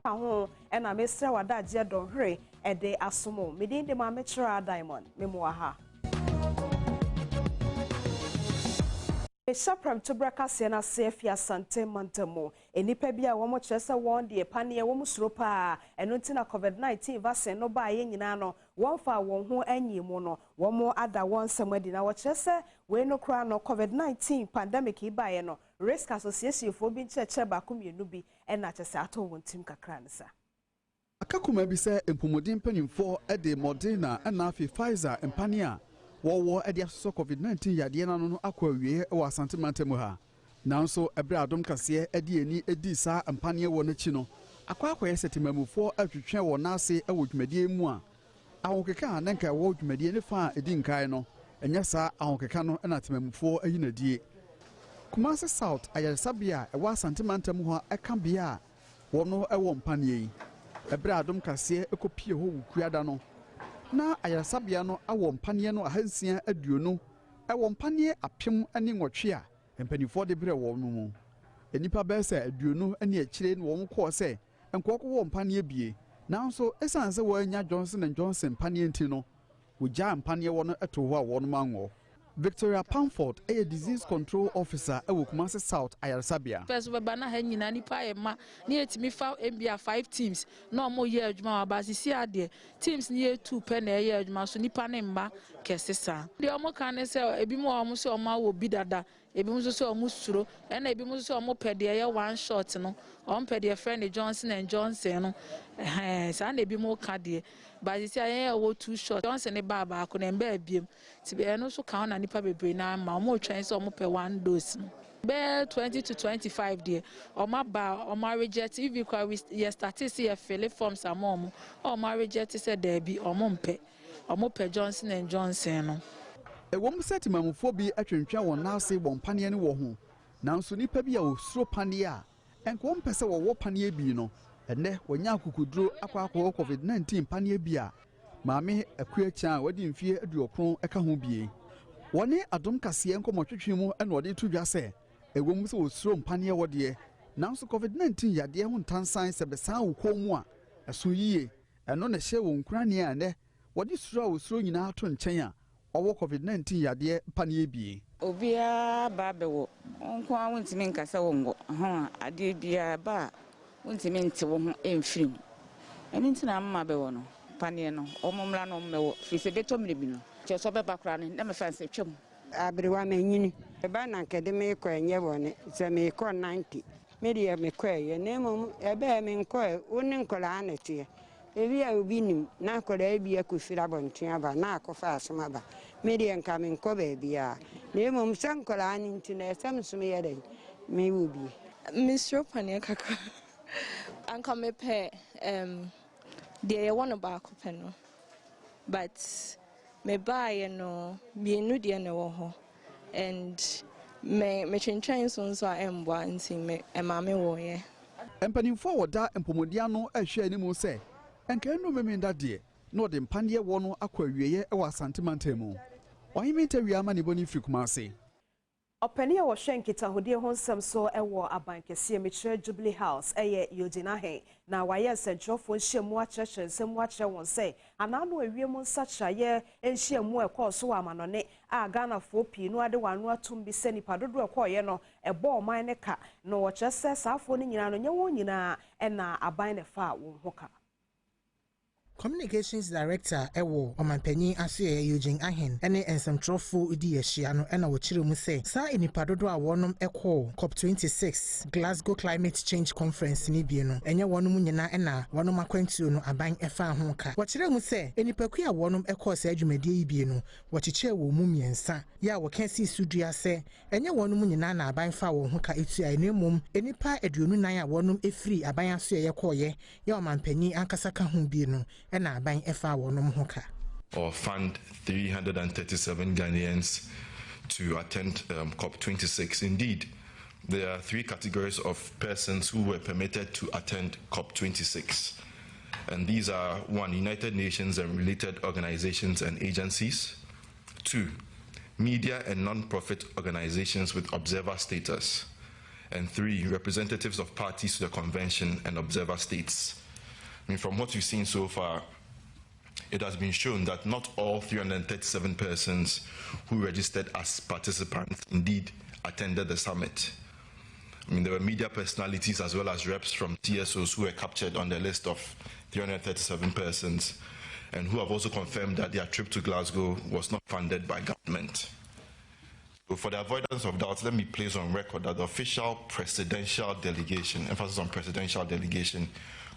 Aho and a Mr. Wadaji Adom Hre a day asumo. Midday the Premotobre Diamond, Memoaha. Premotobre Kasee na Sefia Sante Mantamo. Enipa bia wo mo kyerese won de pane wo mo suro pa eno nti na COVID-19 vaccine no ba ye nyina no won fa won ho anyimu no wo mo ada won samadi na wo kyerese we no kra no COVID-19 pandemic iba ye no risk association fo bi ncheche ba komienu bi na kyerese ato won tim kakra nsa akakuma bi se empomodin panimfo de Moderna na afi Pfizer empane a wo edi asoso COVID-19 yade na no akwa wie wa Asante Mantemu ha nanso ebre Adom Kasee edi eni edi sa empane wo n'achi no akwa yesetimamufo atwetwe wo n'ase ewo dwumadie mu a ahokeka na nka wo dwumadie ne fa edi nkai no enya sa ahokeka no na temamufo ayi nadie Kumasi South ayaresabia ewa Asante Mantemu ha eka bia wo no ewo mpane yi ebre Adom Kasee ekopie ho wukuada no na ayaresabia no awo mpane no ahansia aduonu ewo mpane apem ani nwotwe a empanifo de bre wo no mu enipa bese aduonu ani akire no wo ko se enkoko wo mpane bie nanso esanse wo anya Johnson & Johnson mpane enti no wo ja mpane wo no eto ho a wo no manwo Victoria Pamford a disease control officer ewo Kumasi South ayaresabia first we bana ha nyina nipa ye ma na etimi fa mbia 5 teams na omo ye adwuma wa basisi ade teams ni 2 pe na ye adwuma so nipa ne mba kesesa de omo kan se ebi mo omo se omo wo bi dada ebi mo so omo suro na ebi mo so omo pede ye one shot no omo pede friend Johnson & Johnson no sa na ebi mo ka de basisi ye wo 2 shot Johnson ne baba ko na mba abiem ti be no so kan na nipa bebre na ma omo twen se omo pe 1 dose be 20 to 25 there omo ba omo reject if you we start to see a fill forms amom omo reject say there be omo pe Johnson & Johnson no ewo msetimamufo bi atwentwa won n'ase won pane ne wo ho nanso nipa bi a osuro pane a enko mpese wo pane bi no enne wonya akukuduro akwa COVID-19 pane bi a maame akuacha wadi mfie aduokron eka ho bie woni Adom Kasee nkomotwetwe mu ena ode tudwa se ewo mse osuro mpane wo de nanso COVID-19 yade ho ntansan se besan wo komu a eso yie eno na hye wo nkurane a ne wodi suro a osuro nyina ato nchen a owo COVID-19 yade pane bie obia ba bewo onko a wontimi nkasa wongo ho ade bia ba wontimi nte wo ho emfirim eni ntina mma bewo no pane no omomla no mmewo fi se beto mrebi no che so be bakra ne na me fanse twem abrewa manyini eba na nkede me ko enye woni se me ko 90 me de me ko ye na mom ebe me ko woni nkola anete ebi a obi nim na akola ebi akufira bonten aba na akofa asoma ba me de nka me nko ba bia na mom se nkola aninti na esem som ye den me obi Mr. Pania kaka anka me pe de ye wona ba akope no but me buy no bienu de na wo ho and me chenchen so a embwa nti me emame wo ye empanimfo woda empomodia no ahwe animu se enka enu memenda de no de mpane wo no akwa wieye e wa Asante Mantemu ohimenta wiama ne boni firi Kumasi Openia wo hwenkita hodie ho nsem so ewo abankese metre Jubilee House eye yodinahe na waye sentrofo nhyiamu akyerɛkyerɛ nsem akyerɛ won se anano awiem nsakyra ye nhyiamu ekɔso wa amanone a Ghana fo pii no ade wano atum bi se nipa dodo ekɔye no ɛbɔ ɔman ne ka no wo kyerɛ sɛ saafo ne nyina no nye won nyina ɛna aban ne fa won ho ka Communications Director Ewo Omanpanyin Ase Eugene Ahen ene ensemtrofo udi ehia no ena wo kire mu se sa enipa dodo a wonom ekɔ COP26 Glasgow Climate Change Conference ni bi no enye wonom nyina ena wonom akwantuo no aban efa ho ka wo kire mu se enipa ku a wonom ekɔ sa adwumadie yi bi no wo kyekyɛ wo mu miensa ya wo kansi sudua se enye wonom nyina na aban fa wo ho ka etu a enemum enipa aduonu nan a wonom efiri aban aso ye kɔye ya Omanpanyin ankasa ka ho bi no ena aban efa wonom ho ka or fund 337 Ghanaians to attend COP26. Indeed, there are 3 categories of persons who were permitted to attend COP26. And these are 1, United Nations and related organizations and agencies. 2, media and non-profit organizations with observer status. and 3 representatives of parties to the convention and observer states. I mean, from what we've seen so far, it has been shown that not all 337 persons who registered as participants indeed attended the summit. I mean, there were media personalities as well as reps from TSOs who were captured on the list of 337 persons and who have also confirmed that their trip to Glasgow was not funded by government. So for the avoidance of doubt, let me place on record that the official presidential delegation, emphasis on presidential delegation,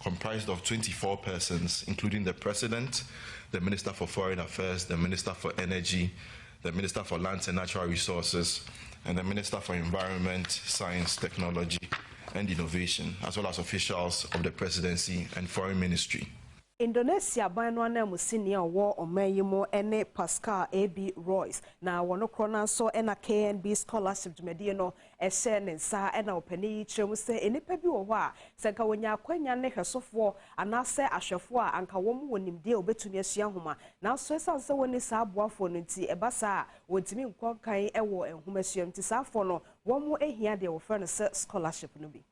comprised of 24 persons, including the President, the Minister for Foreign Affairs, the Minister for Energy, the Minister for Lands and Natural Resources, and the Minister for Environment, Science, Technology, and Innovation, as well as officials of the Presidency and Foreign Ministry. Indonesia bano na musinia wo omayimo ene Pascal AB Royce na wono krona so ena KNB scholarship dwumadi no ehye ne nsa ena opani kyeremu se enipa bi wo ho a senka wonya akwanya ne hwesofo anase ahwefo a anka wom wonimde obetumi asua homa na so esanse woni sa aboafo no nti ebasa wontimi nkonkan ewo enhomasuam nti safo no wom ehia de wo frɛ no se scholarship no bi.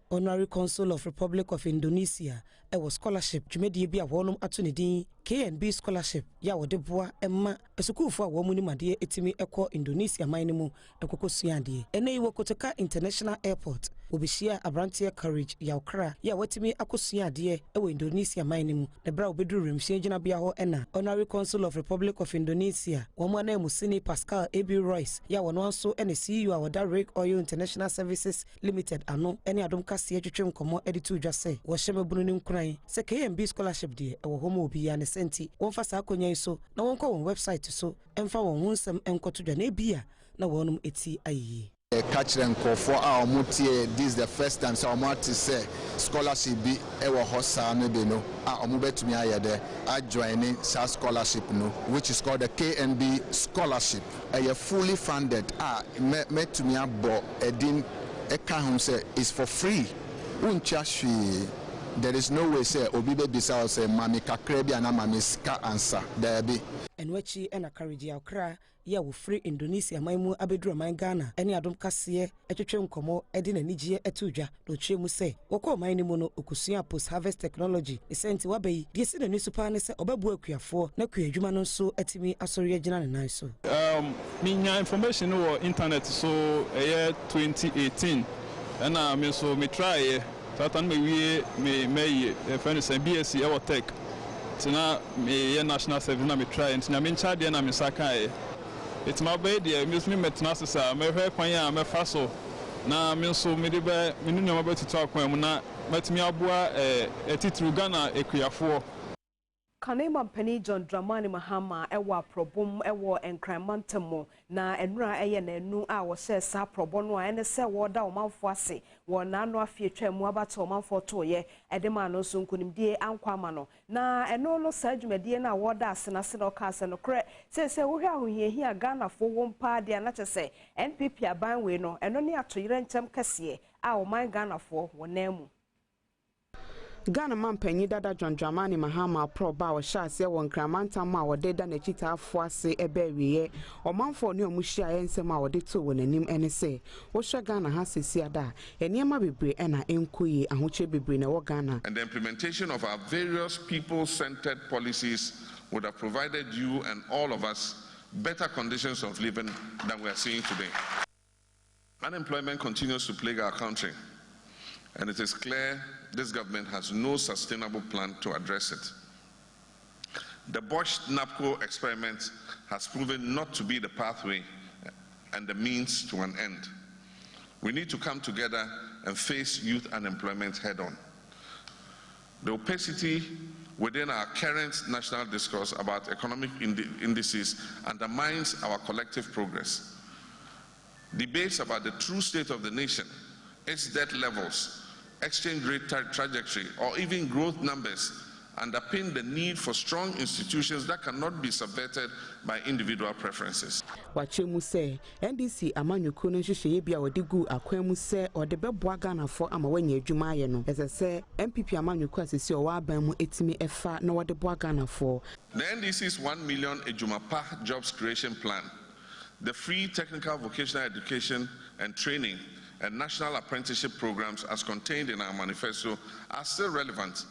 Honorary Consul of Republic of Indonesia, was scholarship, Jumedi Bia Wonum Atunidi, KNB scholarship, Yawadeboa, Emma, a school for woman Madia Etimi Eco Indonesia Minimo, Ekoko Siandi, and they Wokotaka International Airport, Ubishia Abrantia Courage, Yaukra, Yawatimi Akosiadi, Ewo Indonesia Minimo, the Brow Bedroom, Shangina Biaho Enna, Honorary Consul of Republic of Indonesia, Womane Musini Pascal AB Royce, Yawanwanso, and the CEO of Direct Oil International Services Limited, Ano, any Adom Kasee Chum Komo Editu just say, was Shema Brunin crying, say KNB scholarship dear, or homo be an senti, one for Sakonya so, no one call on website so, and for one some and to the nebia, no one eti aye. Catch them call for our mutie. This is the first time so I'm to say scholarship be ever hosa maybe no. Omubet me ayade. I joining SAS scholarship no, which is called the KNB scholarship. A fully funded. Met to me abo edin ekahum say is for free. Unchashi. There is no way say obibe bisa say mami kakrebi ana mami ska answer there be. And wechi ena kariji akra ya wo free Indonesia maimu abedru man Ghana eni Adom Kasee etwetwe nkomo edi na nigye etudwa do twemu se wokọ man ni mu no okusua post harvest technology esenti wabai die se na nisupa ne se obabu akuafo na kuadwuma no so etimi asori agina ne nan so minya information no internet so 2018 and me so me try Tatan me friend say BSc our tech. Tina me national service na me try and tina me charge na me saka it's my baby me met na sesa me hwe kwan ya me fa so na me so me de be me nu nyoma betutu akwan mu na matimi aboa etitru Ghana ekuafo Kanema Penny John Dramani Mahama ewa probum ewo enkramantamo na enura eye na enu a wo se sa probono a ene se wo da omanfo ase wo na no afie twam abata omanfo toye edema no so nkunimdie ankwama no na eno no sa dwumadie na wo da ase na se no ka ase no kre se wo hwe ahohiahia Ghana fo wo mpa de na chese NPP aban we no eno ne atoyire ntem kase a oman Ghana fo wo namu Ghana mampanyi dada John Dramani Mahama proba wa shase won kramanta ma wode da na chita afo ase ebe wiye omanfo ne omuhia ensem a wode to wonanim ene se wo hwe Ghana ha sesi ada eniema bebre ena enkoyi ahoche bebre na wo Ghana. And the implementation of our various people-centered policies would have provided you and all of us better conditions of living than we are seeing today. Unemployment continues to plague our country, and it is clear this government has no sustainable plan to address it. The Bosch-NAPCO experiment has proven not to be the pathway and the means to an end. We need to come together and face youth unemployment head-on. The opacity within our current national discourse about economic indices undermines our collective progress. Debates about the true state of the nation, its debt levels, exchange rate trajectory, or even growth numbers underpin the need for strong institutions that cannot be subverted by individual preferences. Wachemu say NDC amanyuku no hwehwe bia wode gu akwanu se ode beboa Ghana fo ama wanya adwuma ye no ese se MPP amanyuku asisi o wa ban mu etimi efa na wode boa Ghana fo. The NDC's 1 million ejuma pa jobs creation plan The free technical vocational education and training and national apprenticeship programs as contained in our manifesto are still relevant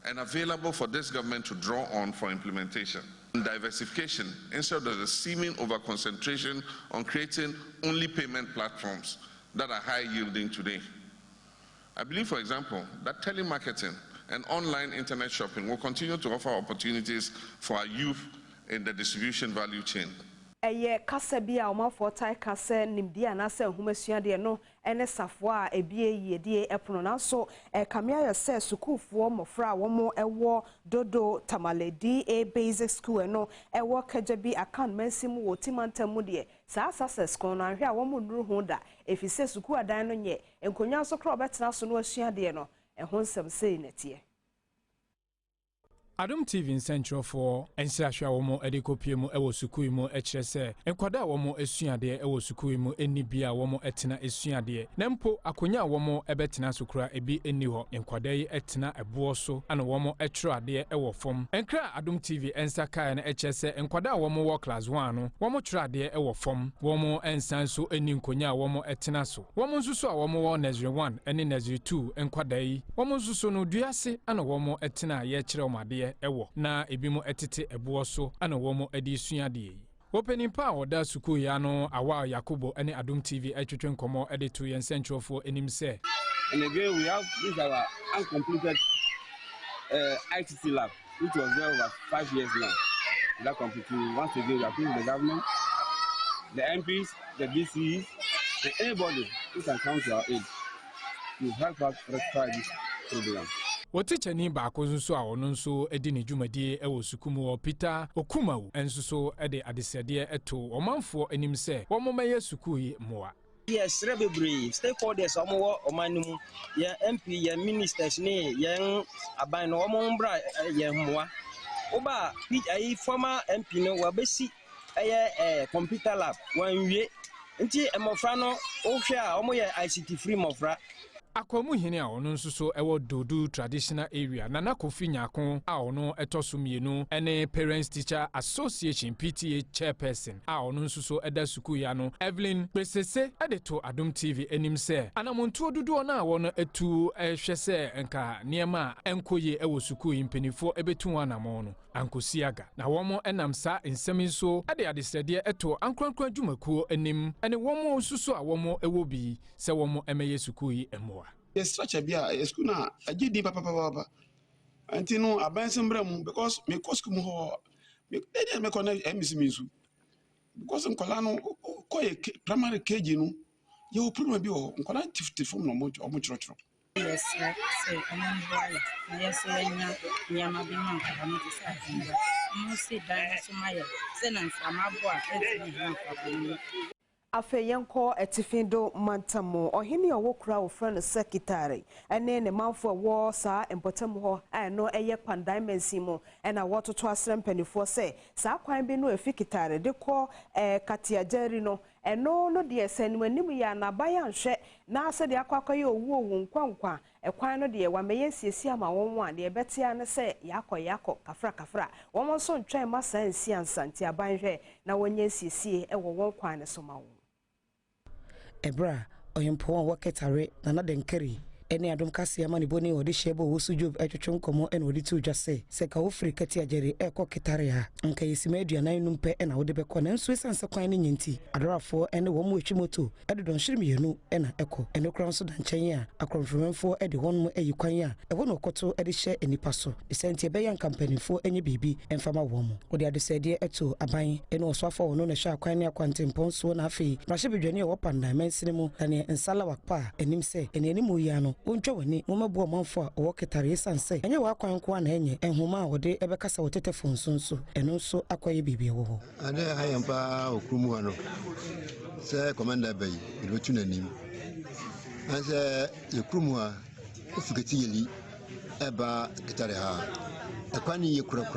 and available for this government to draw on for implementation. Diversification instead of the seeming over-concentration on creating only payment platforms that are high-yielding today. I believe, for example, that telemarketing and online internet shopping will continue to offer opportunities for our youth in the distribution value chain. Eye kasa bi a omafo tai kasa nimdi anase nhomasuade no ene safo a ebie yedie epono nanso kamia yose sukuufo mofra womo ewo dodo tamaledi a basic school no ewo kajabi akan mansim wo timantamu de saa success kon na hwe a womo nuru ho da efise suku adan no nye enkonya so kra obetena so no asuade no ehon sem sei netie. Adom TV in Central for Ensirahwa womo edekopie mu ewo sukuu mu ekire se enkwada womo esuade ewo sukuu mu eni bia womo etena esuade nempo akonya womo ebetena sukura ebi eni ho enkwada yi etena ebo so ana womo etro ade ewo fom enkra Adom TV ensaka na ekire se enkwada womo wo class 1 no womo tro ade ewo fom womo ensan so eni nkonya womo etena so womo nsusu a womo wo nursery 1 eni nursery 2 enkwada yi womo nsusu no duase ana womo etena ye kire omade ewo na ebimo etete ebo so ana womo edi suade yi opening pa oda suku ya no awa Yakubo ene Adom TV etwetwe nkomo editu yen Central for enim say. And again we have this our uncompleted ICT lab which was there over 5 years now. That completing once again we appeal the government, the MPs, the DCs, and anybody who can come to our aid to help us rectify this program. Wotichani baako nso a ono nso edi ne dwumadie ewo sukumu o Peter Okumawu enso so ede adesede eto omanfo anim se wo momeye suku yi moa. Yes, rebebre stakeholders omo omanum ya MP ya ministers ne ya aban no omo mbra ya moa. Oba bi former MP no wabesi computer lab wanwie nti emofra no ohwe a omo ya ICT free mofra. Akwamu hene a ono nso so ewo Dodu traditional area Nana Kofi Nyako a ono etoso mienu ene Parents Teacher Association PTA chairperson a ono nso so eda suku ya no Evelyn Pesese edeto Adom TV enim se anamonto dodo na wono etu hwese enka niema enkoye ewo suku impenifo ebetu anamo no ankosiaga na womo enam sa nsem nso ade adesede eto ankrankran dwumakuo enim ene womo nso a womo ewo bi se womo emeye suku yi emoa. Yes, structure bia school na agidi papa anti no abansembra mu because me kosk mu ho me dey me connect emisiminsu because nkola no koye primary KG no ye o problem bi o nkola tifti form no mo chro. Yes, say amambwala yes yenya nyama bi man ka no sa tinga mo si dan so maya senan samabwa etini han ka Afeyenko etifindo mantamo ohini owokura ofrano sekitare ene ne manfo wo sa empotam ho no eye pandaimensi mo ena wototo asrempanifo se sa kwan bi no efikitare de ko katiajeri no eno no de senwanim ya na baya nhwe na ase de akwakoye owu nkwankwa ekwan no de wameye siesi ama wonwa de betia ne se yakọ kafra won so ntwen masa nsi ansanti abanhwe na wonye siesi ewo won kwan ne so ma wo Ebra oyempo waketare na denkeri ene Adom Kasee amani boni odi shebo wosu job etwetwe nkomo ene odi tu dwase se ka ofri kati ajeri ekọ ketare ha nka yesime aduanan numpe ena wode bekọ na nso esanse kwan ne nyinti adorafo ene wo mu etwimoto edodon hyirimyenu ena ekọ ene kran so dankyen a akromfromfo ede won mu ayikwan a ewo no koto ede hye enipa so esenti ebe yan kampanifo enye bibi emfama wo mu odi adesede eto aban ene osofo wono na hye akwan ne akwantemponso na afi brahye bedwane wo pandan mensene mu ane nsala wakpa enim se ene enimu ya no ontwa wani momabo omanfo a wo ketare esanse enye wa kwan ko na enye enhoma a wode ebekasa wotetefo nsonso eno nso akoye bibie wo ho ade hayampa okrumu hano se commander bay ilotu nanim anse ekrumu ha ofugati yeli eba ketare ha ekwani ye kura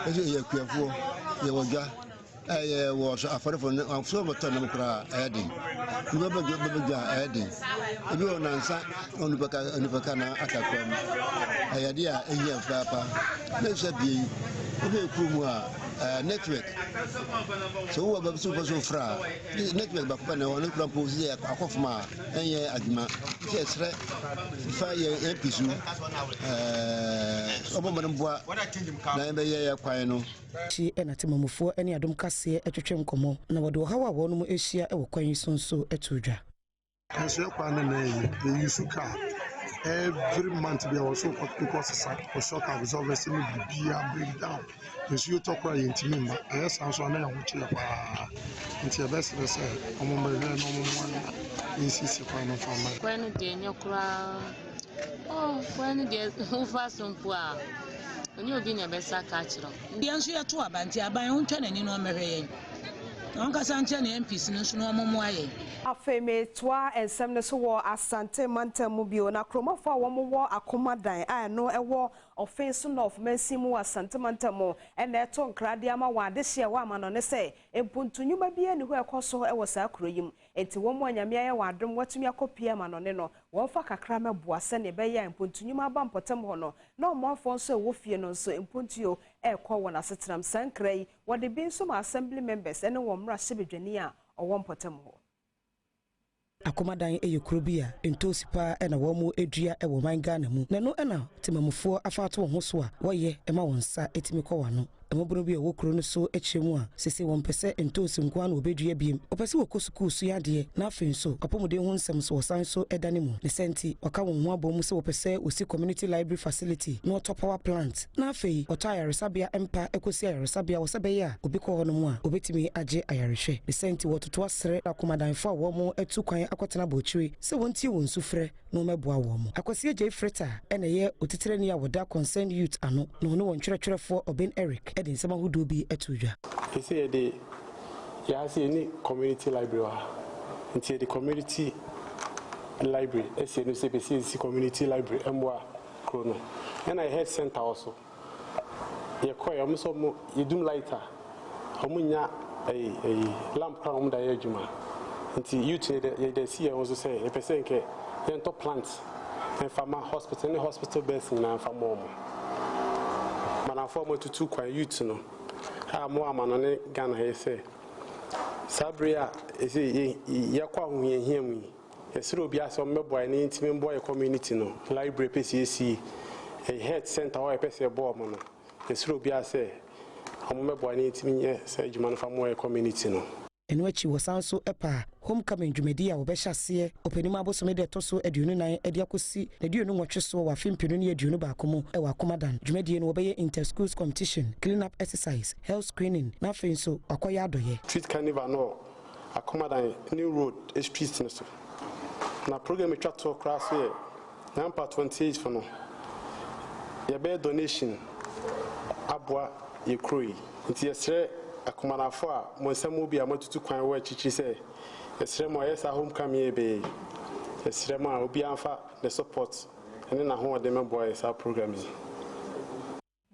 eje ye kuafo ye wodwa wo afarefo afso moto na mkura edin bebe edin ebi onansa onubaka na atakwam ayade a ehia papa na hye bi ebe ekrumu a network so wo ba so fra network ba ko na won kura pose ya akofuma enye adwuma se sre fa ye episu obo mo mboa na be ye kwan no chi ena temamufo ene Adom Kasee atwetwe nkomo na wode hawa wo no mu ehia e wo kwan sonso etudwa Kasee kwan na yi yusuka every month we also because for shock absorbers in the breakdown because you talk right into me yes and so na ya wuce ba into best say omo me no mo insist kwan no from kwan de nyokura kwan de ufa sompo a oni obi na be saka chiro dia nso ya to abanti aban ho ntwa nani no mehwe yen on kasa nche na MPs no so no omomo aye afeme toa ensem ne so wo asante mantamu bio na kromafo a wo akomadan a no ewo offense no of mensimu asante mantamu ene to nkrade ama wa de hye wa ama no ne se empuntunyuma bia ne ho ekoso ewo saa kroyim enti wo mu anyame aye wa adom watumi akopia ama no ne no wo fa kakra meboa se ne be ya empuntunyuma aba mpotem ho no na omonfo nso wo fie no nso empuntuo ekọ wo na setram sankrai wo de bi nso ma assembly members ene wo mra hyebedwani a owo mpotem ho akomadan eyekuro bia entosipa ena wo mu edua ewo manga na mu na no ena temamufo afato ho so a wo ye ema wonsa etimi kɔ no emobunu bi wo kuro no so ekyemu a sese won pese entosi nkwa na obedua biem opese wo kosuku su yade na afin so apomode ho nsem so wosan so edane mu ne senti waka won ho abom se wo pese wosi community library facility no top power plant na afei oto ayaresabia empa ekosi ayaresabia wo sebe ya obi kɔ no mu a obetimi age ayarehwe ne senti wototo asre akomadan fo a wo mu etu kwan akotena bochiri se wontie won sufrɛ no meboa wo mu akwasi agye freta ena ye otitirani a woda concerned youth ano no no won twerɛtwerɛfo Oben Eric edin sama hudu bi etudwa ese de ya se ni community library wa nti the community library ese no se be community library emwa krono and I head center also ye koy am so mo yedum lighter omunya lamp kwa mu da ye adwuma nti youth de see e also say e person ke ye to plant en fama hospital ni hospital base na fama mo mana form to kwa youth no ha mo amano ne Ghana he say sabria ese ye kwa hu ye hiamu esiro obi ase omeboy ne intimi boy community no library PCC a head center or pese boy mo no esiro obi ase omeboy ne intimi ye say juma no famo community no enwachi wosanso epa homecoming dwumedi a wobɛhyase opanima abosome de toso aduonu nan ade akosi na aduonu nwɔtwe so wa fimpinu ne aduonu baako mu ɛwɔ akomadan dwumedi no wɔbɛyɛ inter schools competition clean up exercise health screening na afei nso akɔyɛ adoyɛ street carnival no akomadan new road street no so na program etwa to class here number 28 for no yɛbɛyɛ donation aboa yekroi nti yɛsrɛ akomanafo a mo nsɛm obi a matutu kwan wɔ akyikyi sɛ yɛsrɛ mo yɛsa homecoming ebe yɛsrɛ mo a obi amfa the support ɛne na ho ɔde mɛboa yɛsa program yi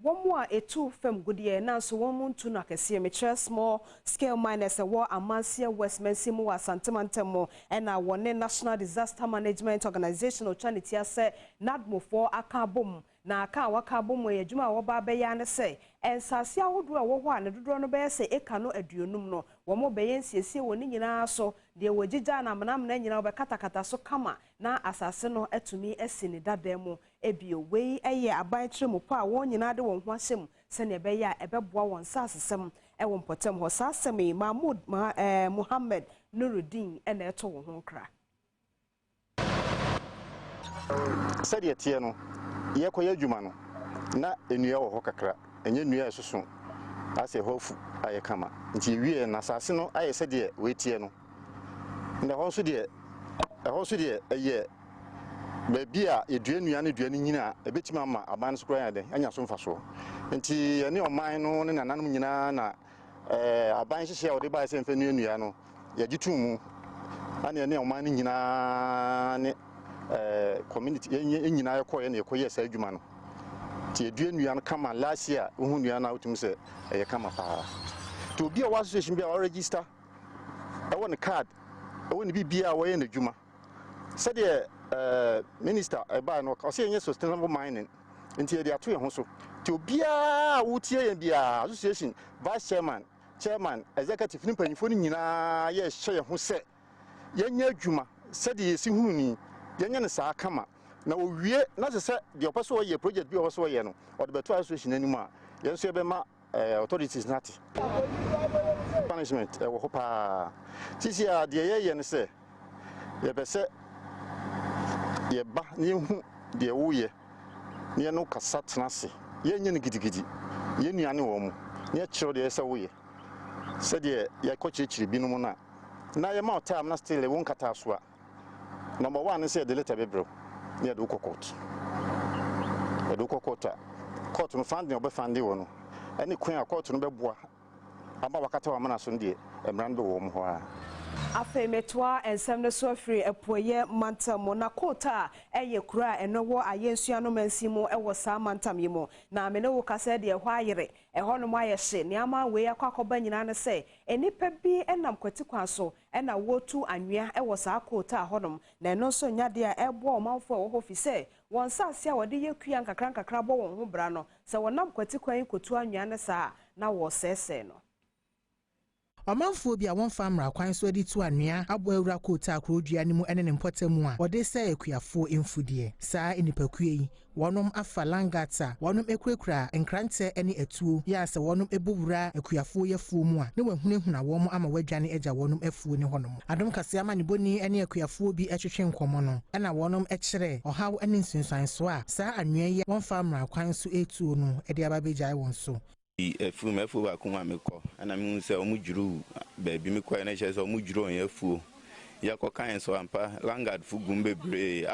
womu a etu fam gudie na so womu ntu na kese me small scale miners wo amansia west mensimu wa santimantemo ena wone national disaster management organization o chanity ase nadmofo aka bom na aka waka bom ye dwuma wo ba be ya ne se ensase ahodo a wo ho a ne dodo no be se eka no aduonum no wo mo be yensiesie woni nyina so de wogigya na manam na nyina wo be katakata so kama na asase no atumi asini dadam ebio wei eye aban tremu pa a wo nyina de wo ho ahyem se ne be ya ebeboa won sasesem e wo mpotem ho sasemi Mahmoud Muhammad Nuruddin ena eto wo ho nkra sɛdeɛ tie no yɛkɔyɛ adwuma no na enua wɔ hɔ kakra enye nua esusu ase hofu ayɛ kama nti wie na asase no ayɛ sɛdeɛ wetie no na hɔ so deɛ ɛhɔ so deɛ ɛyɛ baabi a edua nua ne dua ne nyina ebetimi ama aban so kora yɛ anya so mfa so nti yɛne ɔman no ne nananom nyina na aban hyehyɛ a wɔde bae sɛ mfa nua no yɛgye tum mu ana yɛne ɔman no nyina ne community nyina yɛkɔyɛ na yɛkɔyɛ saa adwuma no nti edua nua no kama last year wohu nua no wotum sɛ ɛyɛ kama paa to obi a wɔ association bi a register ɛwɔ ne card ɛwɔ ne bibia a wɔyɛ n'adwuma sɛdeɛ minister ɛbaa no ɔsɛ yɛnyɛ sustainable mining nti de ato ye ho so ti obia wotie ye bia association vice chairman executive ni mpanyifo ni nyina ye hye ye ho se yenya adwuma se de yesi hunu yenya ne saa kama na owie na se de opeso ye project bi opeso ye no o de beto association anim a yenso ye be ma authorities not punishment wo hopa sisi a de ye ne se ye be se ye ba ni hu de wo ye ne no kasa tenase ye nye ne gidigidi ye nuane wo mu ne kiro de se wo ye se de ye kochirichiri binom na ye ma time na still won kata so a number 1 say de letter bebro ne do court court no fandi obe fandi wo no any queen a court no beboa aba wakata wa mana so ndie emran be wo mu ho a afemetwa ensem ne so afiri epoye mantam na kota eye kura enowo ayensua no mansimo ewo saa mantam yimo na amene wo kasa de ho ayere eho no aye hye ne ama we akwakoba nyina ne se enipa bi enam kwati kwa so ena wotu anwea ewo saa kota ahonom na eno so nyade a ebo omanfo wo ho fi se won sase a wode yekua nkakra bo won ho bra no se wonam kwati kwan kotu anwea ne saa na wo sese no Amanfo bi a won famra kwan so adi tu anwea abo awura kota akrodua ni mu ene ne mpotemu a ode se akuafo emfudie saa enipakue yi wonom afa langata wonom ekurakura enkrante ene etuo ya se wonom ebowura akuafo yefuo mu a ne wahunehuna wom ama wadwane eja wonom afuo ne honom Adom Kasee ama ne boni ene akuafo bi etwetwe nkomo no na wonom ekire ohaw ene nsunsuan so a saa anwea yi won famra kwan so etuo no ede ababejai won so efu ba kuma mekọ ana mi se omujuru bebi mekọ na che se omujuru on yafu yakọ kan so ampa langard fugum bebre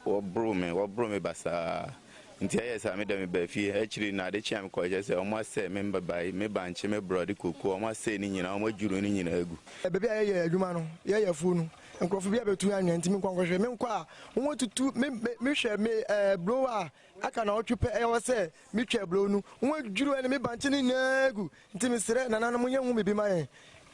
wo bro me basa nti ayesa me dem ba fi akiri na de chiam ko che se omo se member bai me banche me brother koku omo se ni nyina omo juru ni nyina agu bebi aye adwuma no ye yafu no nkrofo bia betu anwa ntimi nkwankwohwe me nkwa won tutu me hwe me blower aka na otwepe ewo se me twa blow nu won djuru ene me banche ni nagu ntimi sere na nanom ye hu bibi maye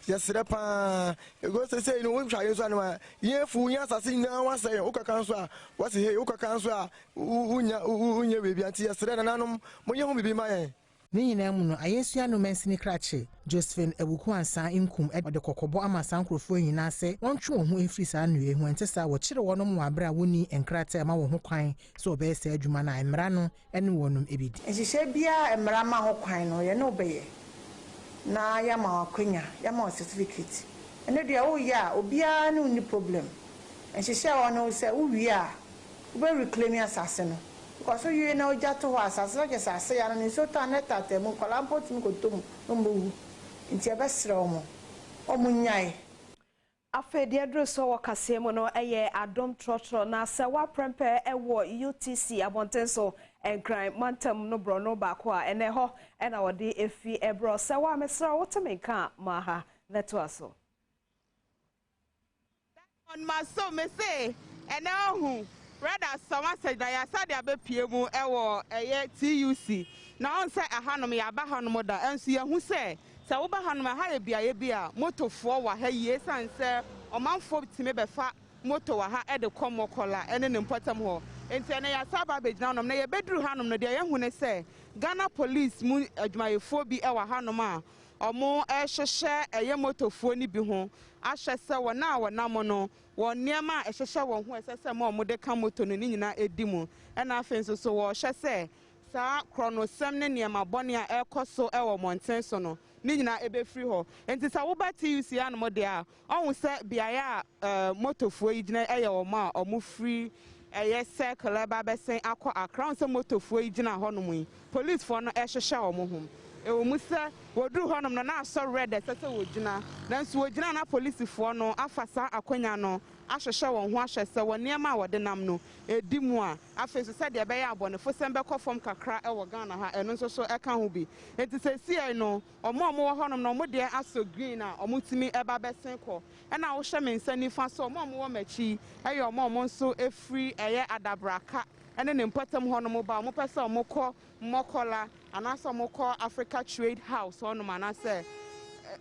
ya sere pa ego se no won hwa yeso anwa ye fu nya asase na wase ukaka so a wase he ukaka so a unya bebi anti ya sere na nanom mo ye hu bibi maye ni nyina mu no ayensua no mansini krache Josephine Ebuku ansa inkum de kokobo ama sankrofo nyina se wontwe wo ho efiri saa nwe hu entesa wo kire wonom wabra woni enkrate ma wo ho kwan so obe se adwuma na emra no ene wonom ebidi ehihye bia emra ma ho kwan no ye no obeye na ya ma akwanya ya ma certificate ene dia wo ya obia ne uni problem ehihye wono se wo wi a wo reclaim asase no because you know jato wa asase no kesa ase ya no so ta neta temu kola mpoti mi kotom no mbu nti ebesre omo nyai afedi adreso wo Kasee mo no eye Adom trotro na se wa prempe ewo UTC abontenso enkran mantam no bro no ba ko a ene ho ena wode efi ebro se wa mesra wotemenka maha neto aso on my so me say ene ohu rather someone said that ya said abepie mu ewo eye TUC na on say ahanom ya ba hanom da enso ye hu say se wo ba hanom ha ye bia motofo wa ha ye san se omanfo time be fa moto wa ha e de komokola ene ne mpotam ho enti ene ya saba begina nom na ye bedru hanom no de ye hu ne say Ghana police mu adwumayefo bi e wa hanom a omo ehhehye eye motofo ni bi ho ahye se wona mo won niema ehhehye won ho esese ma omo de ka moto no ni nyina edimu ena afenso so wo hye se saa kronosem ne niema bone a ekoso e wo monten so no ni nyina ebe free ho enti sa wo ba TUC anom de a ohun se biaya motofo yi gina eye wo ma omo free eye circle ba besen akọ akra se motofo yi gina ho no mu police for no ehhehye wo mo ho musa wodru honom na so red sese wogina nanso wogina na police fo no afasa akwanya no ahwehwe won ho ahwese won niema wode nam no edimu a afeso se de be ya abone fo sembe kofom kakra e wo Ghana ha eno so eka ho bi enti se sie no omo wo honom no mo de aso green a omo timi eba besen ko e na wo hye mensani fa so omo wo machi e ye omo nso efri eye adabraka ene ne mpatam honom ba mo pese omo kọ mokola anasa moko Africa Trade House hono manase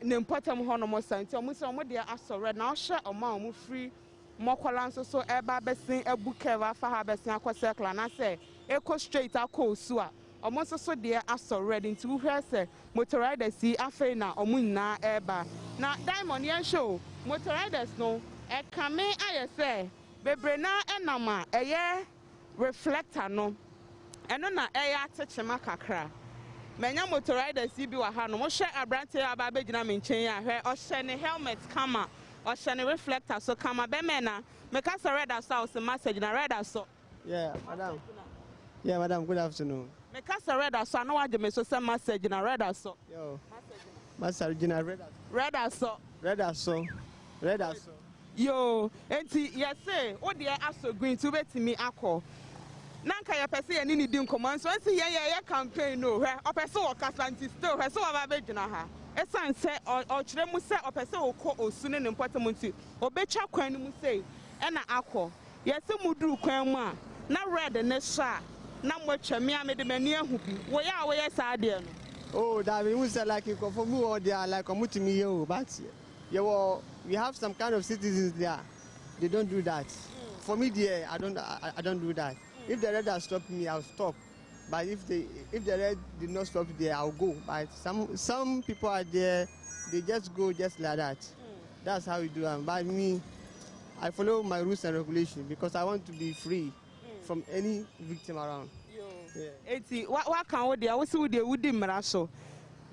ne mpatam hono mo santi omo se omo de asore na ohye omo free mokola nso so eba besin ebuke wa fa ha besin akọ circle na say eko straight akọ osu a omo nso so de aso red nti wo hwe say motoriders si afei na omo nyina eba na diamond yen show motoriders no e kame aye say bebre na enama eye reflector no eno na eye atechema kakra menya motoriders bi wa ha no mo hwe abrante aba begina me nchen ya hwe o hwe ne helmet kama o hwe ne reflector so kama be me na me ka say red aso message na red aso yeah madam good afternoon me ka say red aso na wa je me so say message na red aso yo message na red aso yo enti yes say o de aso green to betimi akọ nanka ya pese ye ni di nkoman so nsi ye campaign no hwe opese wo kasanti still hwe so wa ba begina ha esan se o kire mu se opese wo kọ osu ne important nti obecha kwan mu sei e na akọ ye se muduru kwan mu a na red ne sha na mo twame amede mani ahu bi wo ya wo ye sa de no oh that we say like for me or they are like omutimi ye o but we have some kind of citizens there they don't do that for me there I don't do that. If the red has stopped me, I'll stop. But if the red did not stop there, I'll go. But some people are there, they just go just like that. That's how we do it. But me, I follow my rules and regulations because I want to be free from any victim around. Eti what can we do? We see we do maraso.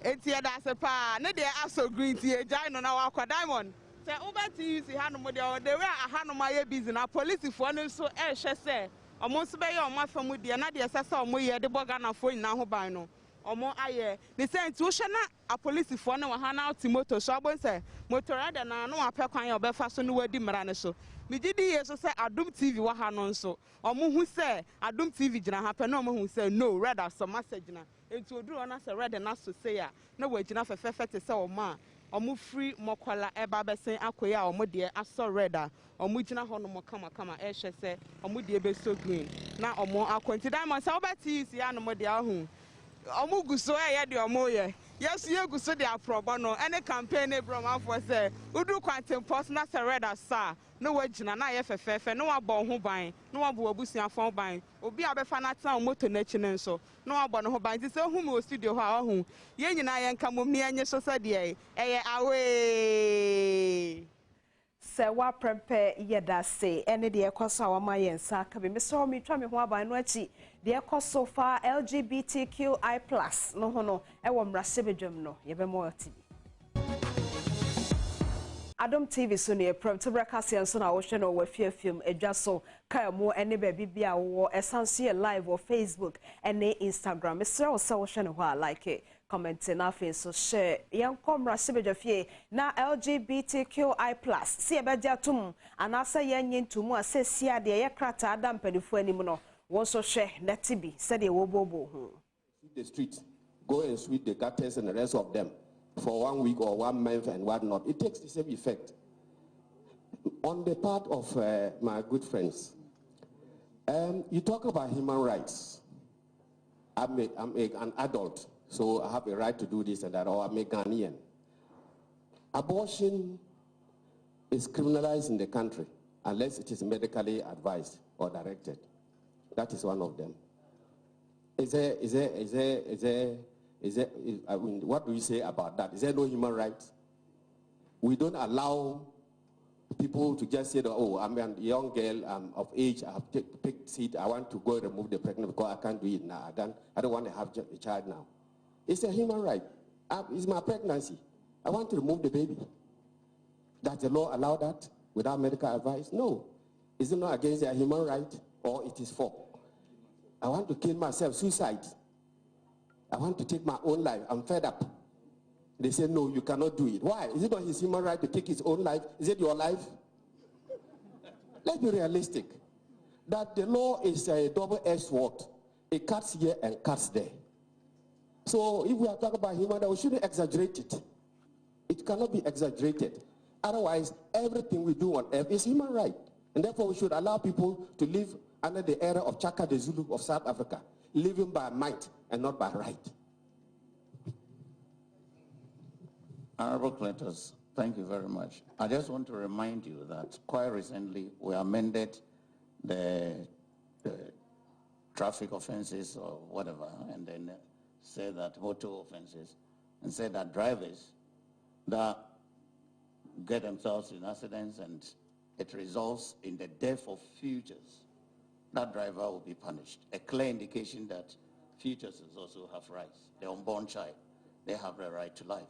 Eti that's a pa. Ne dey aso green tea. Jai no na wakwa diamond. Say over to you see hanu mo dey. They were a hanu ma ye busy na police for no so she say. Omo so be ye omo afamu de na de sese omo ye de boga na fo nyina ho ban no omo aye ne say nti wo hwe na a police fo ne wa ha na automoto so abon say motorada na no apekwan ye obefa so ne wadi mra ne so migidi ye so say Adom TV wa ha no nso omo hu say Adom TV gina ha pe na omo hu say no red as message na enti oduru na say red na so say ya na wagina fefefe te say omo a omo free mokola eba besen akoya omo de aso red a omo gina ho no mo kama hwe se omo de be so green na omo akwenti diamond say obeti isi ya no mo de ahu omo guso ye de omo ye yes ye guso de aprobo no any campaign e bro man for say udu kwantem post na say red asa no wagina na ye fefefe no wabọ ho ban no wabọ abusuafo ban obi abefa na tan moto na chi ne nso no wabọ no ho ban ti say hu me studio ha ahu ye nyina ye nka mom ne anye so say de eye awe se wa prempe yeda se ene de ekoso awama yensa ka be me so me twa me ho aban no achi de ekoso fa LGBTQI+ no ho no e wo mrase bedwam no ye be mo ati Adom TV so ne Premotobre Kasee so na wo hwe no wa fiafim edwa so ka mo ene ba bibia wo esanso live or Facebook ene Instagram me sre wo se wo hwe no ho like it. Comment na fe so share yan komra sebedafie na LGBTQI+ si ebedia tum anasa yan yentumu asesia de ye krata adam panifu anim no won so hwe netibi said ye wo bobo ho the street go and sweep the gutters and the rest of them for 1 week or 1 month and what not. It takes the same effect on the part of my good friends. You talk about human rights. I'm an adult, so I have a right to do this and that, or I'm a Ghanaian. Abortion is criminalized in the country unless it is medically advised or directed. That is one of them. I mean, what do you say about that? Is there no human rights? We don't allow people to just say, oh, I'm a young girl, I'm of age, I have picked seat, I want to go remove the pregnant because I can't do it now. I don't want to have a child now. It's a human right. It's my pregnancy. I want to remove the baby. Does the law allow that without medical advice? No. Is it not against their human right, or it is for? I want to kill myself, suicide. I want to take my own life. I'm fed up. They say, no, you cannot do it. Why? Is it not his human right to take his own life? Is it your life? Let's be realistic. That the law is a double-edged sword. It cuts here and cuts there. So if we are talking about human rights, we shouldn't exaggerate it. It cannot be exaggerated. Otherwise, everything we do on earth is human right. And therefore, we should allow people to live under the era of Chaka the Zulu of South Africa, living by might and not by right. Honorable Clintons, Thank you very much. I just want to remind you that quite recently we amended the traffic offenses or whatever, and then said that motor offenses, and said that drivers that get themselves in accidents and it results in the death of futures, that driver will be punished. A clear indication that futures also have rights. The unborn child, they have the right to life.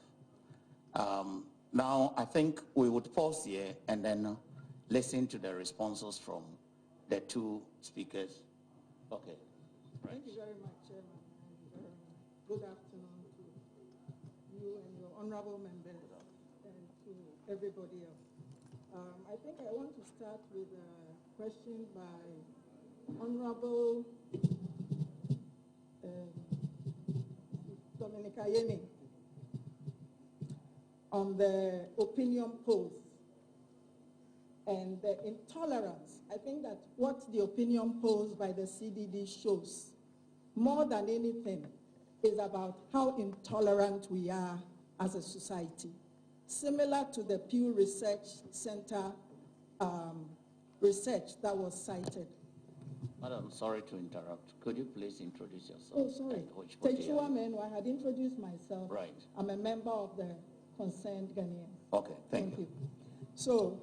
Now, I think we would pause here and then listen to the responses from the two speakers. Okay. Right. Thank you very much, Chairman, and good afternoon to you and your honorable members and to everybody else. I think I want to start with a question by Honorable Dominic Ayeni on the opinion polls and the intolerance. I think that what the opinion polls by the CDD shows, more than anything, is about how intolerant we are as a society. Similar to the Pew Research Center research that was cited. Madam, sorry to interrupt. Could you please introduce yourself? Oh, sorry. Techua Menu, I had introduced myself. Right. I'm a member of the Concerned Ghanaians. Okay, thank you. So,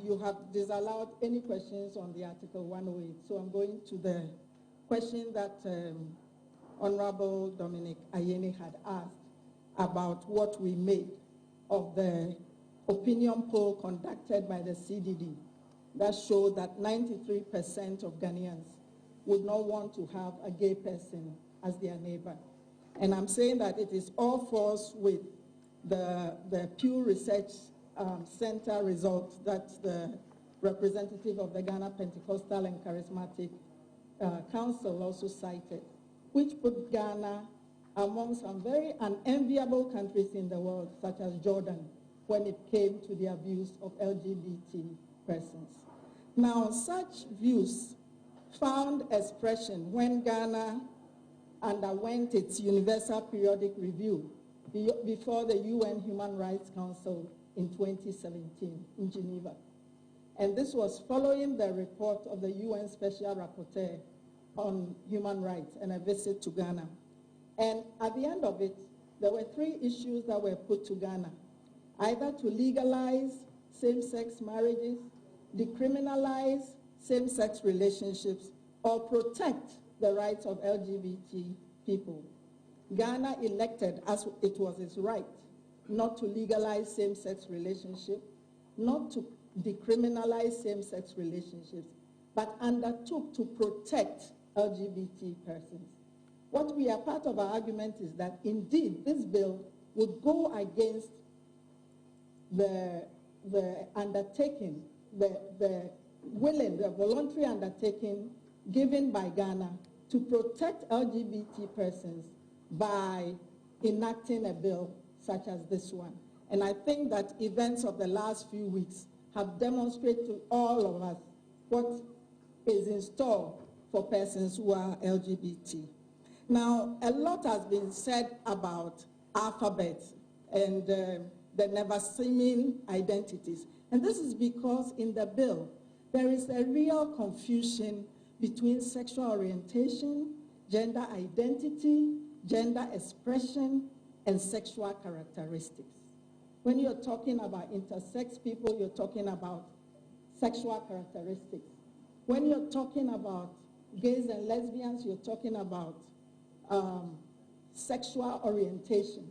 you have disallowed any questions on the Article 108. So I'm going to the question that Honorable Dominic Ayeni had asked about what we made of the opinion poll conducted by the CDD that showed that 93% of Ghanaians would not want to have a gay person as their neighbor. And I'm saying that it is all false with the Pew Research Center results that the representative of the Ghana Pentecostal and Charismatic Council also cited, which put Ghana among some very unenviable countries in the world, such as Jordan, when it came to the abuse of LGBT persons. Now, such views found expression when Ghana underwent its Universal Periodic Review before the UN Human Rights Council in 2017 in Geneva. And this was following the report of the UN Special Rapporteur on Human Rights and a visit to Ghana. And at the end of it, there were 3 issues that were put to Ghana: either to legalize same-sex marriages, decriminalize same-sex relationships, or protect the rights of LGBT people. Ghana elected, as it was its right, not to legalize same-sex relationships, not to decriminalize same-sex relationships, but undertook to protect LGBT persons. What we are part of our argument is that indeed this bill would go against the undertaking, the voluntary undertaking given by Ghana to protect LGBT persons by enacting a bill such as this one. And I think that events of the last few weeks have demonstrated to all of us what is in store for persons who are LGBT. Now, a lot has been said about alphabets and the never-seeming identities. And this is because in the bill, there is a real confusion between sexual orientation, gender identity, gender expression, and sexual characteristics. When you're talking about intersex people, you're talking about sexual characteristics. When you're talking about gays and lesbians, you're talking about sexual orientation.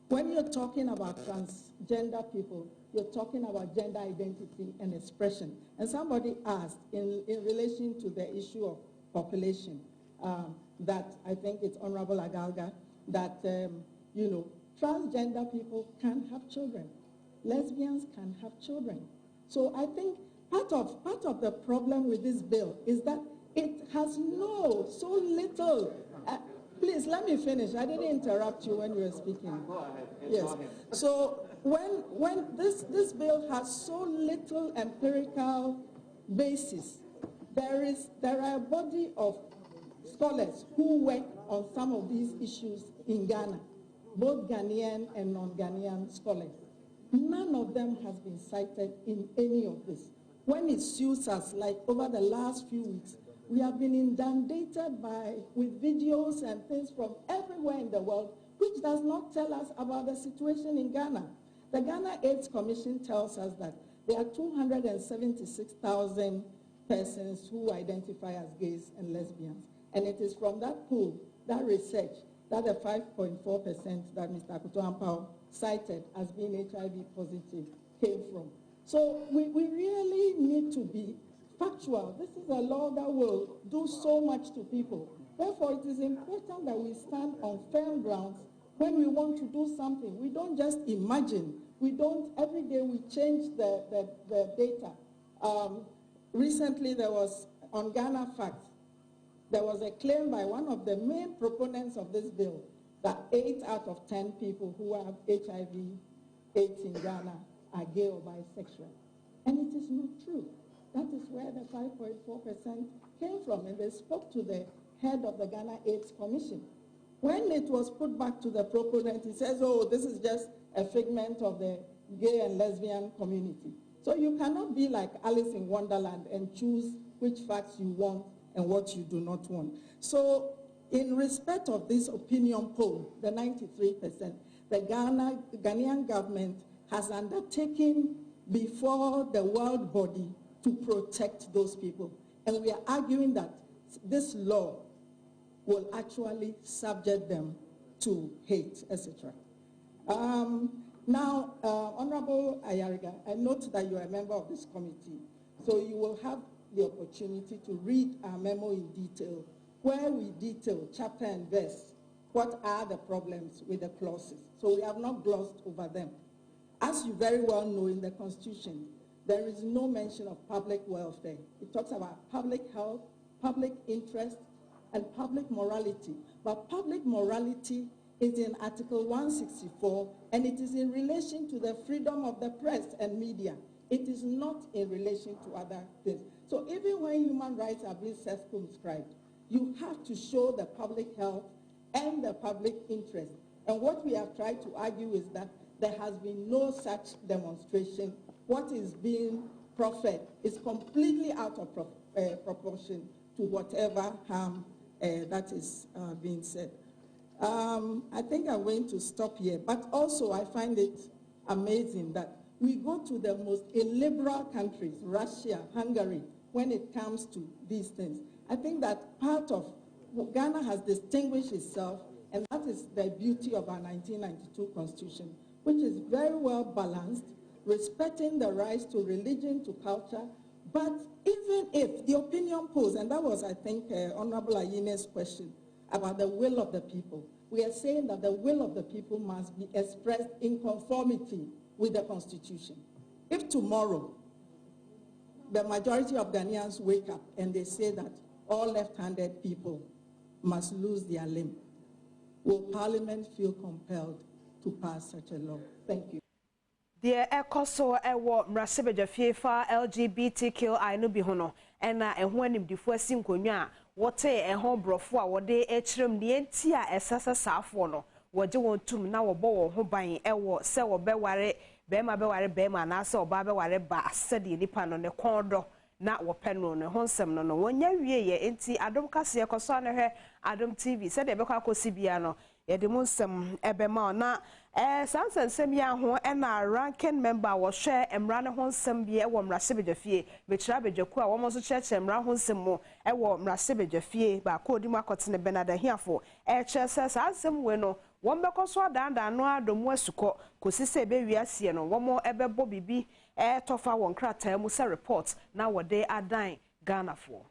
When you're talking about transgender people, you're talking about gender identity and expression. And somebody asked in relation to the issue of population, that I think it's Honorable Agalga, that, transgender people can have children. Lesbians can have children. So I think part of the problem with this bill is that it has so little. Please, let me finish. I didn't interrupt you when you were speaking. Go ahead. Yes. Go ahead. So when this bill has so little empirical basis, there are a body of scholars who work on some of these issues in Ghana, both Ghanaian and non-Ghanaian scholars. None of them has been cited in any of this. When it suits us, like over the last few weeks, we have been inundated with videos and things from everywhere in the world, which does not tell us about the situation in Ghana. The Ghana AIDS Commission tells us that there are 276,000 persons who identify as gays and lesbians. And it is from that pool, that research, that the 5.4% that Mr. Akuto Ampao cited as being HIV positive came from. So we really need to be factual. This is a law that will do so much to people. Therefore, it is important that we stand on firm grounds when we want to do something. We don't just imagine. We don't, every day we change the data. Recently there was, on Ghana Facts, there was a claim by one of the main proponents of this bill that 8 out of 10 people who have HIV/AIDS in Ghana are gay or bisexual. And it is not true. That is where the 5.4% came from. And they spoke to the head of the Ghana AIDS Commission. When it was put back to the proponent, he says, oh, this is just a figment of the gay and lesbian community. So you cannot be like Alice in Wonderland and choose which facts you want and what you do not want. So in respect of this opinion poll, the 93%, the Ghanaian government has undertaken before the world body to protect those people. And we are arguing that this law will actually subject them to hate, etc. Now, Honorable Ayariga, I note that you are a member of this committee, so you will have the opportunity to read our memo in detail, where we detail chapter and verse what are the problems with the clauses. So we have not glossed over them. As you very well know, in the Constitution, there is no mention of public welfare. It talks about public health, public interest, and public morality. But public morality is in Article 164, and it is in relation to the freedom of the press and media. It is not in relation to other things. So even when human rights are being circumscribed, you have to show the public health and the public interest. And what we have tried to argue is that there has been no such demonstration. What is being proffered is completely out of proportion to whatever harm that is being said. I think I'm going to stop here, but also I find it amazing that we go to the most illiberal countries, Russia, Hungary, when it comes to these things. I think that part of what Ghana has distinguished itself, and that is the beauty of our 1992 Constitution, which is very well balanced, respecting the rights to religion, to culture, but even if the opinion polls, and that was, I think, Honorable Ayene's question about the will of the people, we are saying that the will of the people must be expressed in conformity with the Constitution. If tomorrow the majority of Ghanaians wake up and they say that all left-handed people must lose their limb, will Parliament feel compelled to pass such a law? Thank you. The ECOSO ewo mrasebe fa LGBTQI no bi hono ena eho animdifo asinkonwa wote eho brofo a wode echirem ne enti a esasa saafo no woje wontum na wobo wo ho ban ewo se wo beware bema na se oba beware ba asede nipa no ne kondo na wopeno ne honsem no no wonya wieye enti Adom Kasee ECOSO na hwe Adom TV se de bekwa akosi bia no yede munsem ebema na sansan semia ho na ranking member wo hwe emra ne honsem bia e wo mrasebedwafie betira bedwaku a wo mo so cheche emra honsem mo e wo mrasebedwafie ba ko odi makote ne benada hiafo chese sansem we no won bekoso adanda no Adom asuko kosise be wiase no wo mo ebebo bibi tofa won krata mu se report na wode adan Ghana for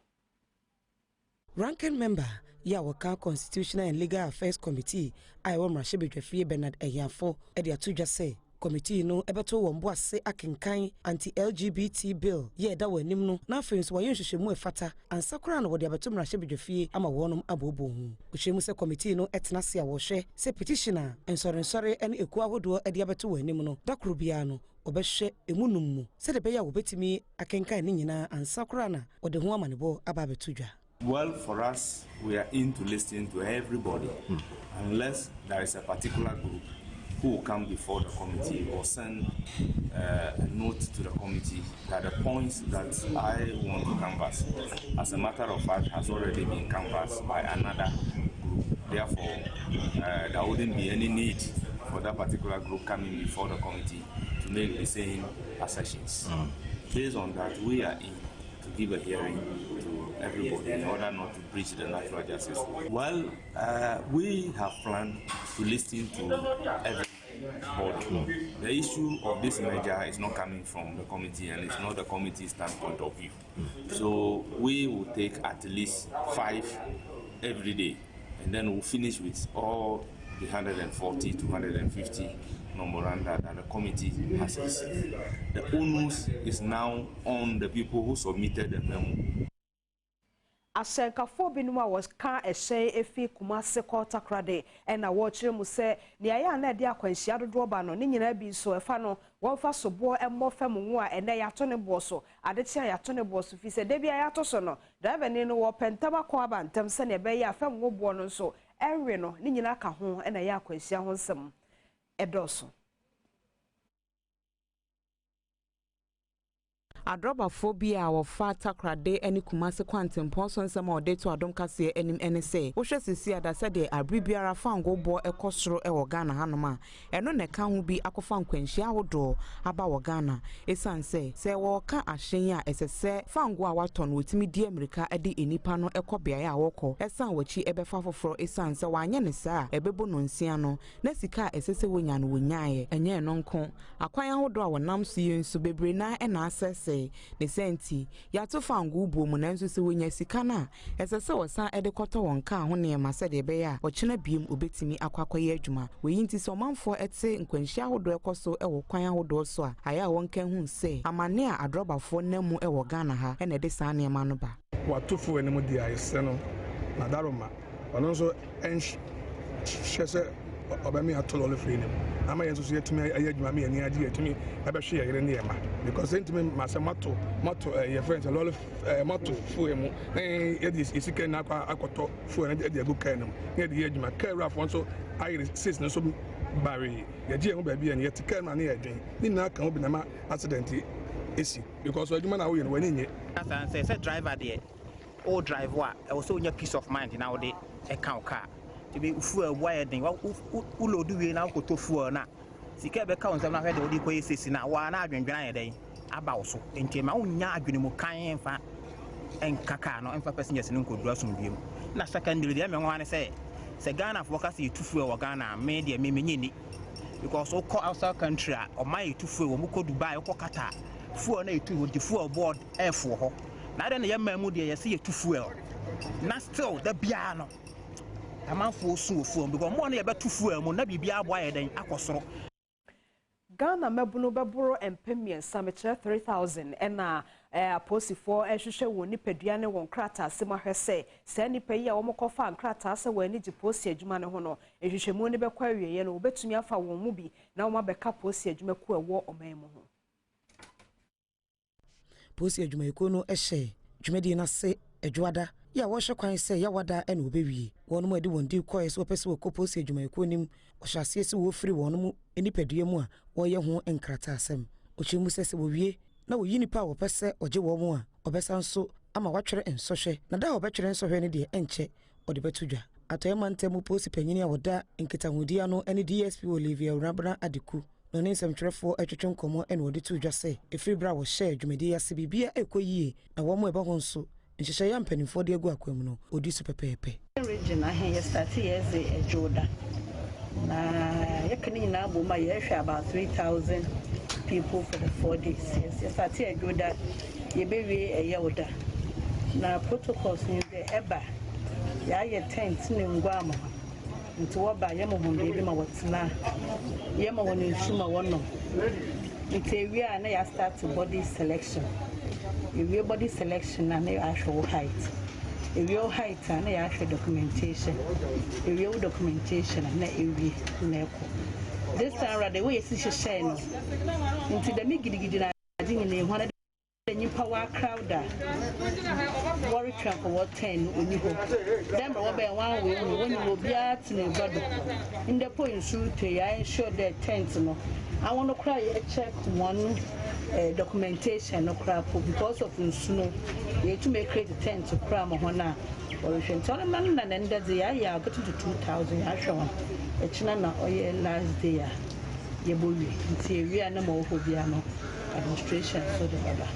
ranking member ya waka Constitutional and Legal Affairs Committee I wa mrasebedwafie Bernard Ehiafo e de atodwa se committee no ebeto won bo ase akenkan anti-LGBT bill ye da wanim no na afenso wa yenhwehwemu efata ansakora na wode abeto mrasebedwafie ama wonom abobo hu ohwemu se committee no etena se a wo hwe se petitioner ensore ene eku ahodo e de abeto wanim no dakoro bia no obehwe emunum mu se de be ya wobetimi akenkan ni nyina ansakora na wode ho amanebo aba abetodwa. Well, for us, we are in to listen to everybody, unless there is a particular group who will come before the committee or send a note to the committee that the points that I want to canvass, as a matter of fact, has already been canvassed by another group. Therefore, there wouldn't be any need for that particular group coming before the committee to make the same assertions. Based on that, we are in to give a hearing to everybody in order not to breach the natural justice. Well, we have planned to listen to everybody. The issue of this merger is not coming from the committee, and it's not the committee's standpoint of view. So we will take at least 5 every day, and then we'll finish with all the 140 to 150 memoranda that the committee has received. The onus is now on the people who submitted the memo. Asenkafo binuma was ka ehye efi Kumase Kota Krade na wo kire mu se ne aya na de akwanhia dodo ba no ne nyina bi so efa no won fa sobo emmo fam hu a ene ya to ne bo so adechi ya to ne bo so fi se de bia ya to so no driver ne no wo pentama ko abantem se ne be ya fam wo bo no so enwe no ne nyina ka ho na ya akwanhia ho nsem edoso. Adrobaphobia or fata crade any Kumase quantum person some or day to Adom Kasee any NSA. Osha Sisia that said they are Bribiara found go boy a costro e Ghana Hanoma. And on the can will be Akofan Quenchia or door about Ghana. A son say walker Ashenia as a say found go waton with me dear America at the inipano e copia woko. A son which he ebe for a son so why sa a bebo nonciano. Nessica as a winyan winyae and ye non con. Acquire hold our nam see so bebrina and access. Ne senti ya to fangu bo mu nanso se wonya sika na ese se wosan edekoto wonka ho ne ma se de be ya wo chena biem obetimi akwakoye adwuma we yinti so manfo ete nkwanhia hodo ekoso e wo kwan hodo so a aya wonka hu se amane a adrobafo namu e wo Ghana ha e na de sa ne ma no ba watofo ene mu di ayese no na daroma ono so hwese obami atolo le free nem ama yenso so yetimi ayadwuma me ani ade yetimi abehwe yere ne yema because yetimi masemato your friends a lot of moto fuemu yedi isike na akoto fuenu de egu kan nem yedi yadwuma kara fo so ayire sis no so bari yedi hu ba bia ne yetika na ne yeden ni na kan obi na ma accident esi because adwuma na wo yene wani nye asan say driver there o driver e wo so nya peace of mind na wo de e kan car be fuel wiring u load we na ko to fuel na sika be count na hwede odi ko yesesi na wa na adwendwen ayeden aba wo so enti ma unya adwene mu kan fa enkaka no emfa passengers no ko dua som biem na secondary dia me ho say Ghana for Kasee to fuel wa Ghana me dia me nyini because o ko outside country o mai to fuel wo mu ko Dubai o ko Qatar fuel na etu wo di fuel board airfo ho na de na yema mu dia yesi etu fuel na still the bia no amanfo so fuel because mo na ye betu fuel mo na bibia abo ayeden akosoro Ghana mebuno beboro empemien sametre 3000 ena aposifo ehwehwe woni padua ne won krata semahwese se nipa yi a wo mokofa krata se wani giposi adwuma ne ho no ehwehwemu ne bekwa wieye no obetumi afa won mu bi na wo mabeka posi adwuma ku ewo omanmu ho posi adwuma ikono ehye dwumadi na se adwada ya wo hwekwan se ya wada ena obewie won mu ade won di koye so pese wo koposi adwuma ikonim o hyase se wo firi won mu enipadua mu a wo ye ho enkrata asem o chimu se wo wie na wo yinipa wo pese oje wo mu a obesa nso ama watwere ensohwe na da obetwere ensohwe ne de enche ode betudwa atoyema ntemu posi panyini a woda nkitahudia no ene DSP Olivia Urabra Adiku no ne nsɛmtwerɛfoɔ atwetwe nkɔmmɔ ene wode tudwa sɛ efiri bra wo share dwumadi ya se bibia ekoyie na wo mu eba ho nso nhyehyɛ ya mpanimfoɔ de agu akwam no odi so pepepe region ahen ye start years ejoda na yekani nyina bo ma ye hwɛ about 3000 people for the 4 days yes start ejoda ye bewie eyoda na protocols ni de eba ya ye tent ne ngwa ama nti wo ba ye mo hunde bi ma wotina ye ma woni nsuma wono nti wi a na ya start body selection we body selection and actual height. If your height and actual documentation, if your documentation and this time rather way is share into the miggy in a one of the power crowd. What return for what 10 when you go. Then what by 1 way when you will be at in the point shoot I ensure that tent no. I want to cry a check one documentation no crap because of Nsuno. You to make create a tent to cram on now. Or you tell a man and then the year got to 2,000 actually. A china or last day. We are no more Hobiano administration so the baba.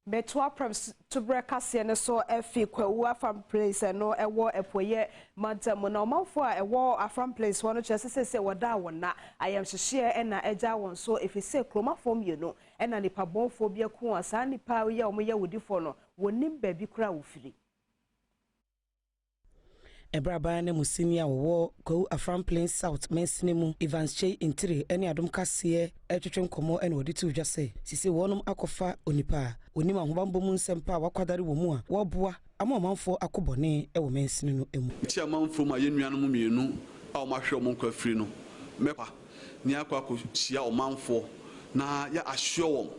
Betwa Premotobre Kasee ne so efi kwawu from place no ewo epoye madam na omafo a ewo from place wono chese se woda wona ayam hyehye na eja won so efise kromafo mienu na nipa bonfo bia ku asa nipa ye omoye wodifo no wonim ba bi kura wofiri Ebraba na musinia wo ko Afram Plains South Mensinemu Evans Chey Intire ene Adom Kasee etwetwe komo ene wodi tu dwase sisi wonum akofa onipa onima hobambo mu nsempa wakwadare wo mu a wo boa amamanfo akobone e wo mensini no emu ti amanfo ma yenuanu mu mienu a o ma hwe o mo kwafiri no mepa ni akwa ko sia o manfo na ya assure won